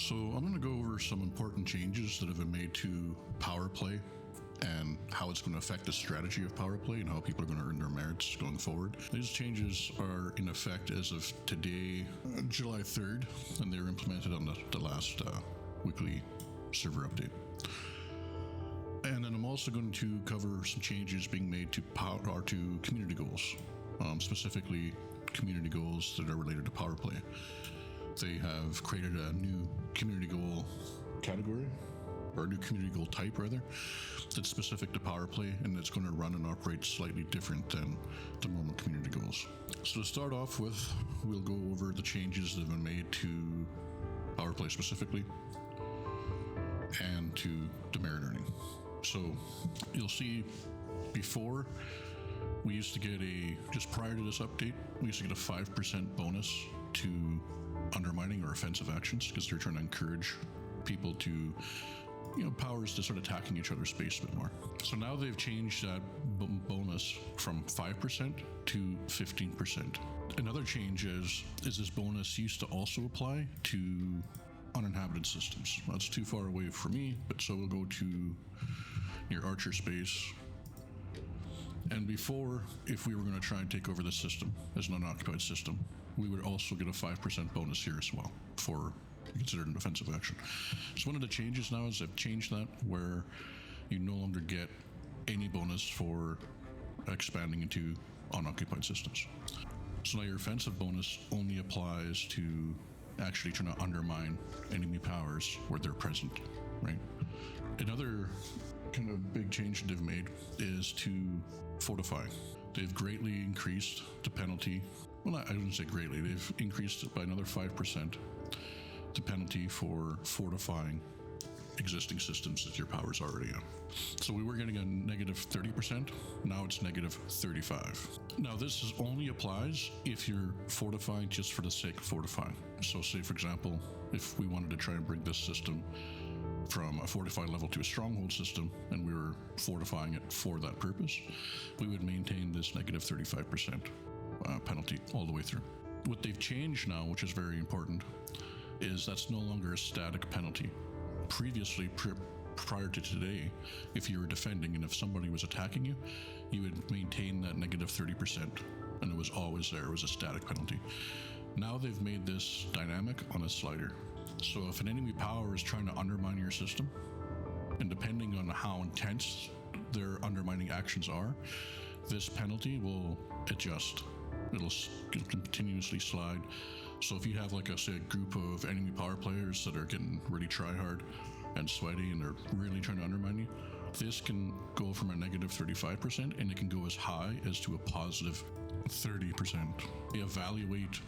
So I'm going to go over some important changes that have been made to PowerPlay and how it's going to affect the strategy of PowerPlay and how people are going to earn their merits going forward. These changes are in effect as of today, July 3rd, and they were implemented on the last weekly server update. And then I'm also going to cover some changes being made to to community goals, specifically community goals that are related to PowerPlay. They have created a new community goal category, or a new community goal type rather, that's specific to PowerPlay, and it's going to run and operate slightly different than the normal community goals. So to start off with, we'll go over the changes that have been made to PowerPlay specifically and to demerit earning. So you'll see before, we used to get just prior to this update, we used to get a 5% bonus to undermining or offensive actions because they're trying to encourage people to, powers to start attacking each other's space a bit more. So now they've changed that bonus from 5% to 15%. Another change is this bonus used to also apply to uninhabited systems. That's too far away for me, but so we'll go to your Archer space. And before, if we were going to try and take over the system as an unoccupied system, we would also get a 5% bonus here as well for considered an offensive action. So one of the changes now is they've changed that where you no longer get any bonus for expanding into unoccupied systems. So now your offensive bonus only applies to actually trying to undermine enemy powers where they're present, right? Another kind of big change they've made is to fortify. They've greatly increased the penalty. Well, I wouldn't say greatly. They've increased it by another 5%, the penalty for fortifying existing systems that your power's already on. So we were getting a negative 30%. Now it's negative 35. Now this only applies if you're fortifying just for the sake of fortifying. So say, for example, if we wanted to try and bring this system from a fortified level to a stronghold system, and we were fortifying it for that purpose, we would maintain this negative 35% penalty all the way through. What they've changed now, which is very important, is that's no longer a static penalty. Previously, prior to today, if you were defending and if somebody was attacking you, you would maintain that negative 30%, and it was always there. It was a static penalty. Now they've made this dynamic on a slider. So if an enemy power is trying to undermine your system, and depending on how intense their undermining actions are, this penalty will adjust. It'll continuously slide. So if you have, like, say, a group of enemy power players that are getting really try-hard and sweaty and they're really trying to undermine you, this can go from a negative 35% and it can go as high as to a positive 30%. They evaluate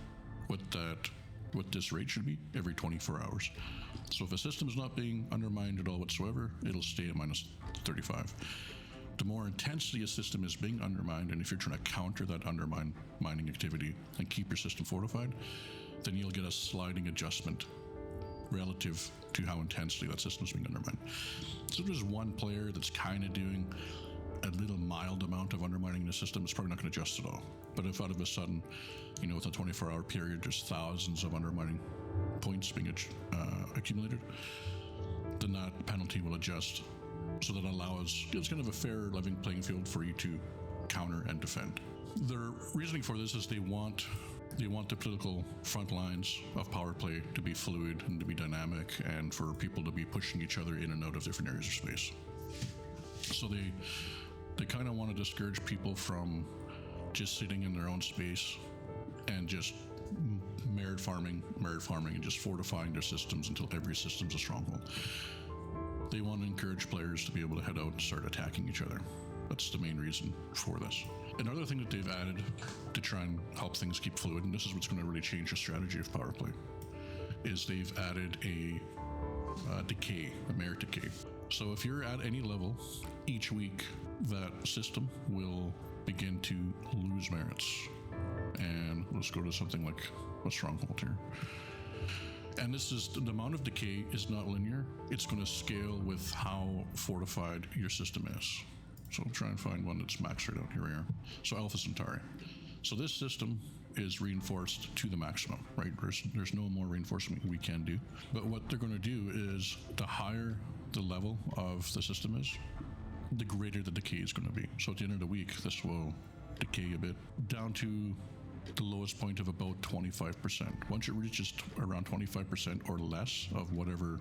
what this rate should be every 24 hours. So if a system is not being undermined at all whatsoever, it'll stay at minus 35. The more intensely a system is being undermined, and if you're trying to counter that undermining activity and keep your system fortified, then you'll get a sliding adjustment relative to how intensely that system is being undermined. So if there's one player that's kind of doing a little mild amount of undermining the system, it's probably not going to adjust at all. But if out of a sudden, with a 24-hour period, there's thousands of undermining points being accumulated, then that penalty will adjust. So that allows, it's kind of a fair, level playing field for you to counter and defend. Their reasoning for this is they want the political front lines of PowerPlay to be fluid and to be dynamic, and for people to be pushing each other in and out of different areas of space. So they kind of want to discourage people from just sitting in their own space and just merit farming, and just fortifying their systems until every system's a stronghold. They want to encourage players to be able to head out and start attacking each other. That's the main reason for this. Another thing that they've added to try and help things keep fluid, and this is what's going to really change the strategy of PowerPlay, is they've added a decay, a merit decay. So if you're at any level, each week that system will begin to lose merits. And let's go to something like a stronghold here. And this is, the amount of decay is not linear. It's going to scale with how fortified your system is. So we'll try and find one that's maxed right out. Here we are. So Alpha Centauri. So this system is reinforced to the maximum, right? There's no more reinforcement we can do. But what they're going to do is the higher the level of the system is, the greater the decay is going to be. So at the end of the week, this will decay a bit down to the lowest point of about 25%. Once it reaches around 25% or less of whatever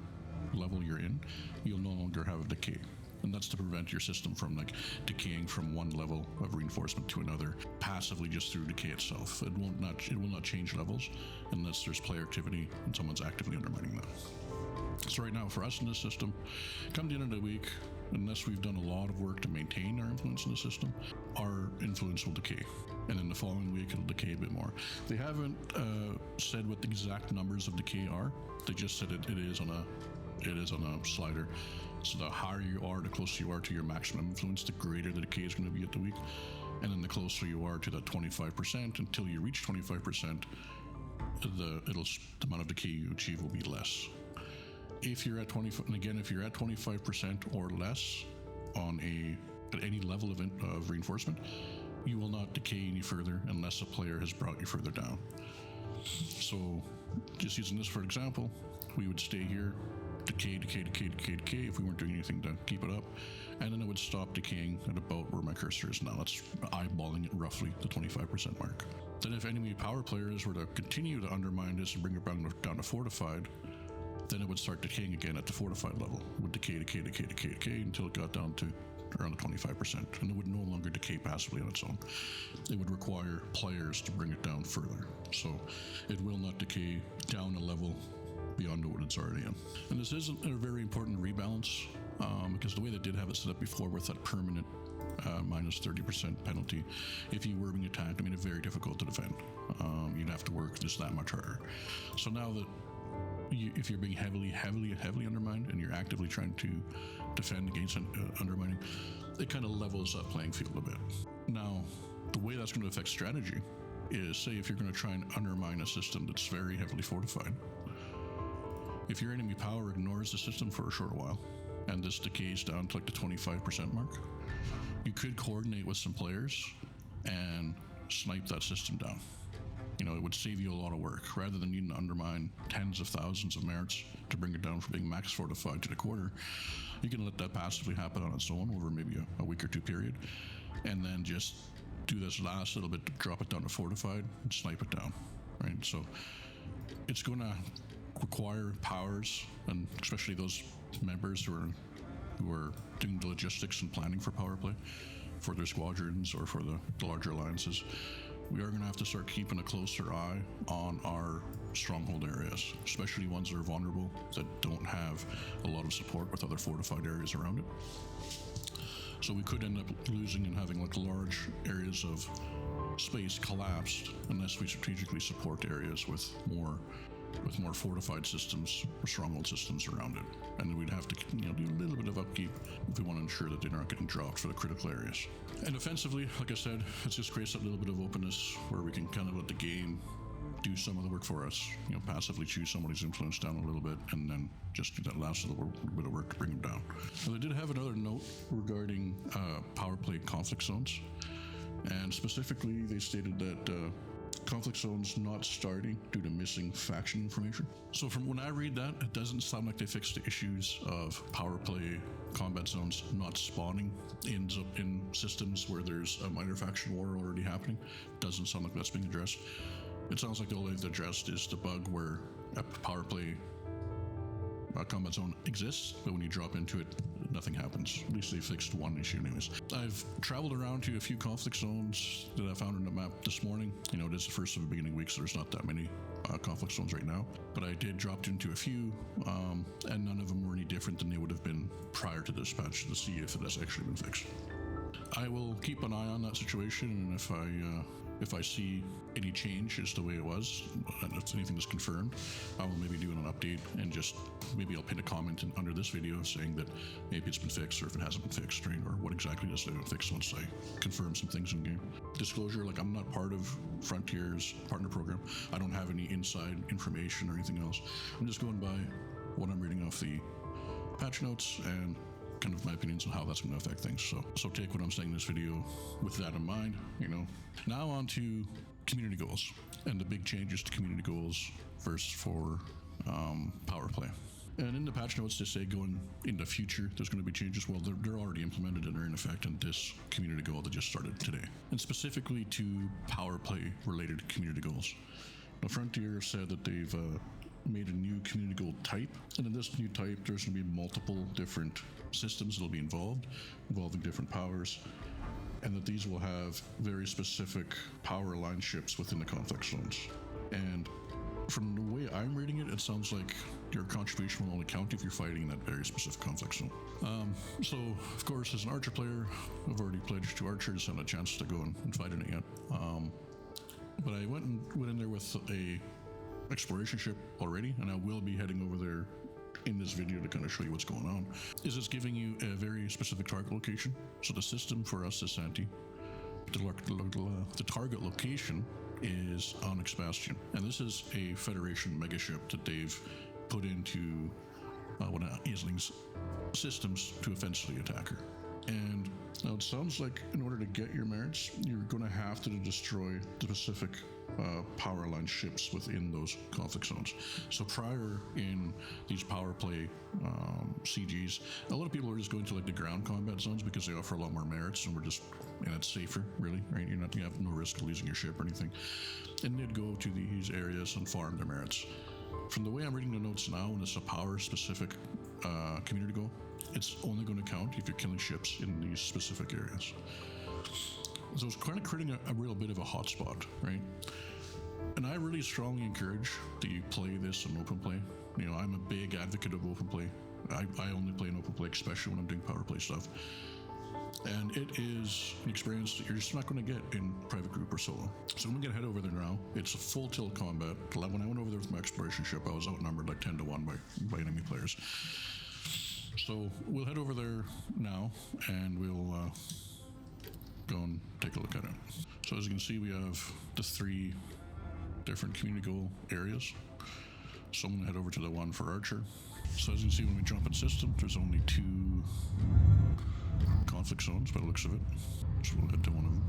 level you're in, you'll no longer have a decay. And that's to prevent your system from like decaying from one level of reinforcement to another passively just through decay itself. It will not change levels unless there's player activity and someone's actively undermining that. So right now for us in this system, come the end of the week, unless we've done a lot of work to maintain our influence in the system, our influence will decay. And then the following week it'll decay a bit more. They haven't said what the exact numbers of decay are. They just said it is on a slider. So the higher you are, the closer you are to your maximum influence, the greater the decay is going to be at the week. And then the closer you are to that 25%, until you reach 25%, the amount of decay you achieve will be less. If you're at 25% or less at any level of reinforcement, you will not decay any further unless a player has brought you further down. So just using this for example, we would stay here, decay if we weren't doing anything to keep it up, and then it would stop decaying at about where my cursor is now. That's eyeballing it roughly the 25% mark. Then if enemy power players were to continue to undermine this and bring it down to fortified, then it would start decaying again at the fortified level. It would decay until it got down to around the 25%, and it would no longer decay passively on its own. It would require players to bring it down further. So it will not decay down a level beyond what it's already in. And this isn't a very important rebalance, because the way they did have it set up before with that permanent minus 30% penalty, if you were being attacked, it made it very difficult to defend. You'd have to work just that much harder. So now that if you're being heavily undermined and you're actively trying to defend against undermining, it kind of levels up playing field a bit. Now, the way that's going to affect strategy is, say if you're going to try and undermine a system that's very heavily fortified, if your enemy power ignores the system for a short while and this decays down to like the 25% mark, you could coordinate with some players and snipe that system down. It would save you a lot of work. Rather than needing to undermine tens of thousands of merits to bring it down from being max fortified to the quarter, you can let that passively happen on its own over maybe a week or two period, and then just do this last little bit to drop it down to fortified and snipe it down, right? So it's going to require powers, and especially those members who are doing the logistics and planning for PowerPlay, for their squadrons or for the larger alliances. We are going to have to start keeping a closer eye on our stronghold areas, especially ones that are vulnerable, that don't have a lot of support with other fortified areas around it. So we could end up losing and having like large areas of space collapsed unless we strategically support areas with more fortified systems or stronghold systems around it. And then we'd have to do a little bit of upkeep if we want to ensure that they're not getting dropped for the critical areas. And offensively, like I said, it just creates that little bit of openness where we can kind of let the game do some of the work for us, passively choose somebody's influence down a little bit and then just do that last little bit of work to bring them down. Now, they did have another note regarding PowerPlay conflict zones, and specifically they stated that conflict zones not starting due to missing faction information. So from when I read that, it doesn't sound like they fixed the issues of PowerPlay combat zones not spawning in systems where there's a minor faction war already happening. Doesn't sound like that's being addressed. It sounds like the only thing they've addressed is the bug where a PowerPlay combat zone exists, but when you drop into it, nothing happens. At least they fixed one issue anyways. I've traveled around to a few conflict zones that I found on the map this morning. It is the first of the beginning week, so there's not that many conflict zones right now. But I did drop into a few, and none of them were any different than they would have been prior to this patch, to see if it has actually been fixed. I will keep an eye on that situation, and if I see any change as the way it was, and if anything is confirmed, I will maybe do an update and just maybe I'll pin a comment under this video saying that maybe it's been fixed or if it hasn't been fixed, right? Or what exactly has been fixed once I confirm some things in game. Disclosure, like I'm not part of Frontier's partner program. I don't have any inside information or anything else. I'm just going by what I'm reading off the patch notes and kind of my opinions on how that's going to affect things. So take what I'm saying in this video with that in mind. Now on to community goals and the big changes to community goals versus for PowerPlay. And in the patch notes, they say going in the future, there's going to be changes. Well, they're already implemented and are in effect in this community goal that just started today. And specifically to PowerPlay related community goals. Now, Frontier said that they've made a new community goal type. And in this new type, there's going to be multiple different systems that will be involving different powers. And that these will have very specific power line ships within the conflict zones. And from the way I'm reading it, it sounds like your contribution will only count if you're fighting in that very specific conflict zone. So, of course, as an Archer player, I've already pledged to Archers, haven't had a chance to go and fight in it yet. But I went in there with a exploration ship already, and I will be heading over there in this video to kind of show you what's going on. Is it's giving you a very specific target location. So the system for us is Santi. The target location is Onyx Bastion, and this is a Federation megaship that they've put into one of Isling's systems to offensively attack her. And now it sounds like in order to get your merits, you're going to have to destroy the specific power line ships within those conflict zones. So prior in these power play CGs, a lot of people are just going to like the ground combat zones because they offer a lot more merits, and it's safer, really, right? You have no risk of losing your ship or anything. And they'd go to these areas and farm their merits. From the way I'm reading the notes now, when it's a power specific community goal, it's only going to count if you're killing ships in these specific areas. So it's kind of creating a real bit of a hotspot, right? And I really strongly encourage that you play this in open play. I'm a big advocate of open play. I only play in open play, especially when I'm doing power play stuff. And it is an experience that you're just not going to get in private group or solo. So I'm going to head over there now. It's a full tilt combat. When I went over there with my exploration ship, I was outnumbered like 10 to 1 by enemy players. So we'll head over there now, and we'll go and take a look at it. So as you can see, we have the 3 different community goal areas. So I'm going to head over to the one for Archer. So as you can see, when we jump in system, there's only 2 conflict zones by the looks of it. So we'll head to one of them.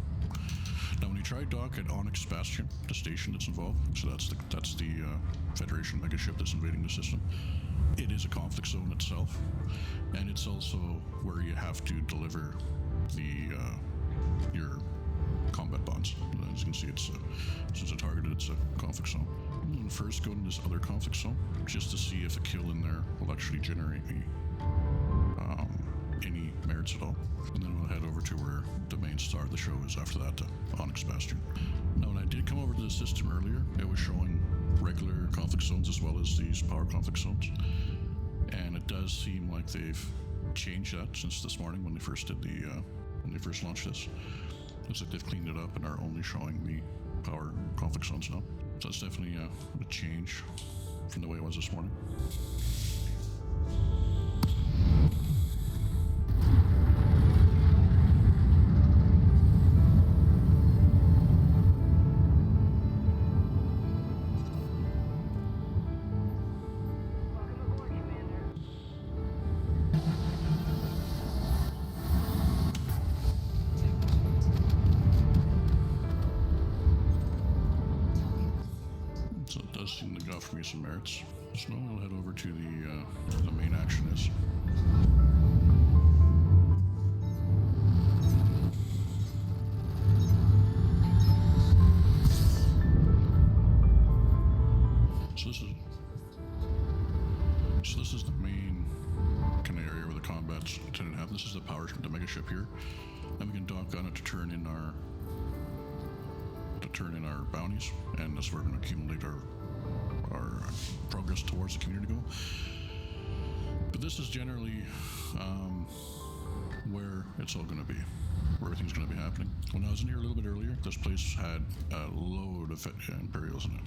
Now when you try dock at Onyx Bastion, the station that's involved, so that's the Federation megaship that's invading the system, it is a conflict zone itself, and it's also where you have to deliver your combat bonds. As you can see, since it's targeted, it's a conflict zone. I'm going to first go into this other conflict zone just to see if a kill in there will actually generate me any merits at all. And then we'll head over to where the main star of the show is after that, Onyx Bastion. Now, when I did come over to the system earlier, it was showing regular conflict zones as well as these power conflict zones. And it does seem like they've changed that since this morning when they first did when they first launched this. Looks like they've cleaned it up and are only showing the power conflict zones now. So it's definitely a change from the way it was this morning. So it does seem to offer me some merits. So now we'll head over to the main action is. So this is the main kind of area where the combat's intended to happen. This is the power, the mega ship here, and we can dock on it to turn in our bounties, and that's where we're going to accumulate our progress towards the community goal. But this is generally where it's all going to be, where everything's going to be happening. When I was in here a little bit earlier, this place had a load of Imperials in it.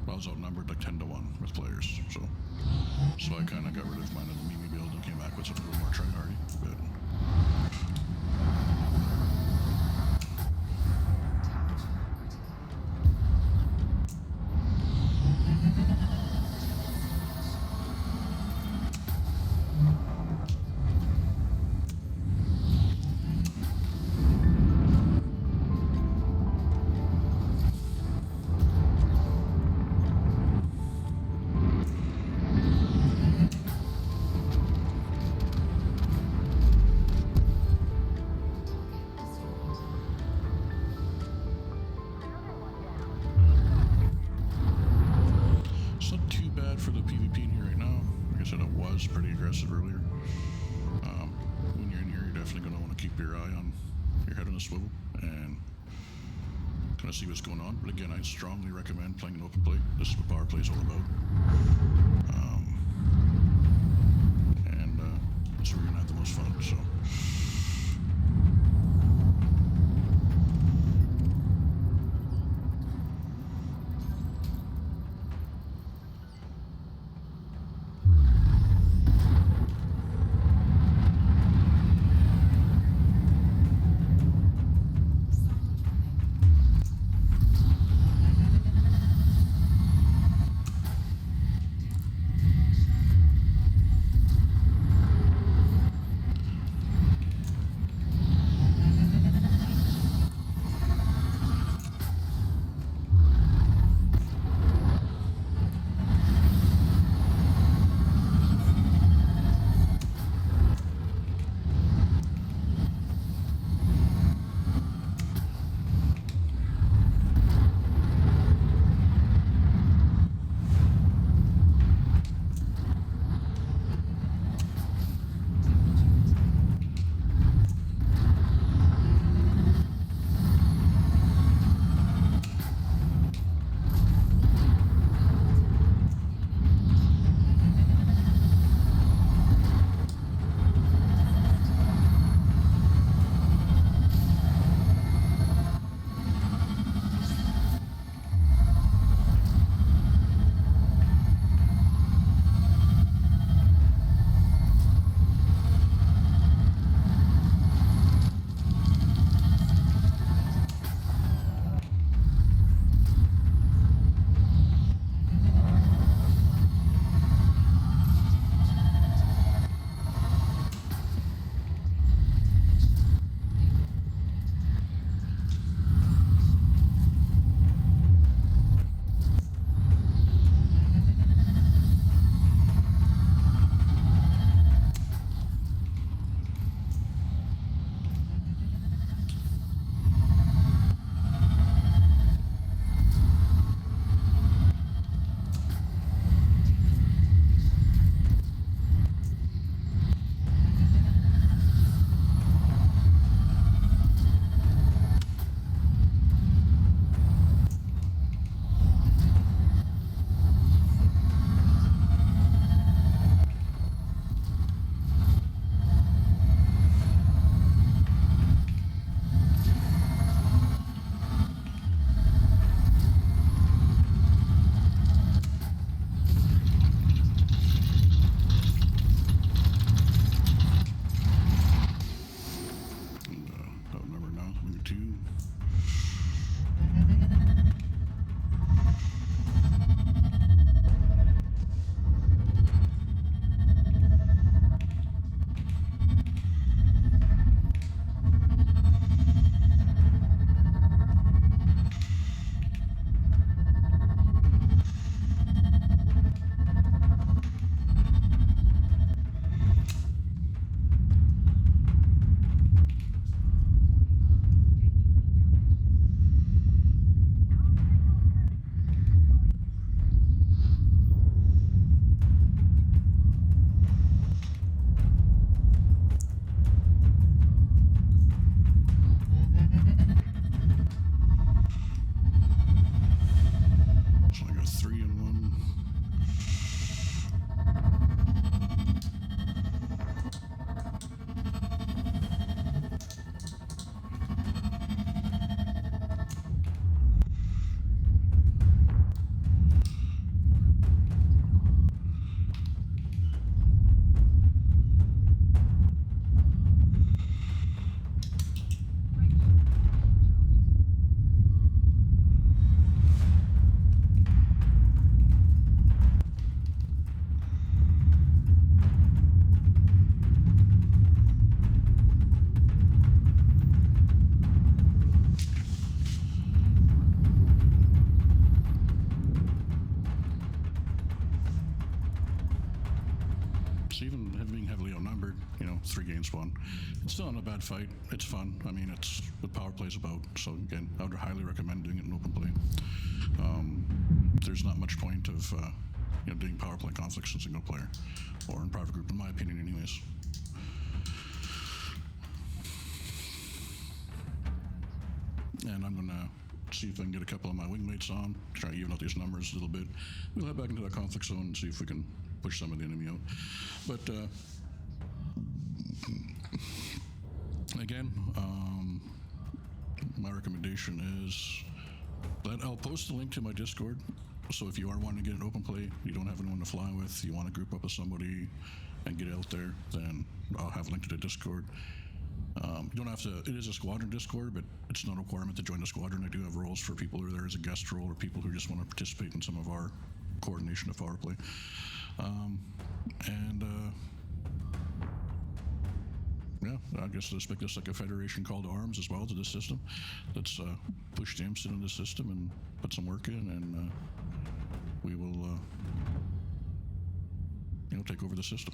I was outnumbered like 10 to 1 with players, so I kind of got rid of mine in the Mimi build and came back with something a little more tryhardy. But keep your eye on your head on a swivel and kind of see what's going on. But again, I strongly recommend playing an open play. This is what PowerPlay is all about. And that's where you're gonna have the most fun. So. So even being heavily outnumbered, 3-1, it's still not a bad fight. It's fun. I mean, it's what PowerPlay's about. So again, I would highly recommend doing it in open play. There's not much point of doing PowerPlay conflicts in single player or in private group, in my opinion, anyways. and I'm going to see if I can get a couple of my wingmates on, try to even out these numbers a little bit. We'll head back into that conflict zone and see if we can push some of the enemy out. But again, my recommendation is that I'll post the link to my Discord. So if you are wanting to get an open play, you don't have anyone to fly with, you want to group up with somebody and get out there, then I'll have a link to the Discord. You don't have to, it is a squadron Discord, but it's not a requirement to join the squadron. I do have roles for people who are there as a guest role or people who just want to participate in some of our coordination of PowerPlay. Yeah, I guess let's make this like a Federation call to arms as well to this system. Let's push the imps into the system and put some work in, and we will take over the system.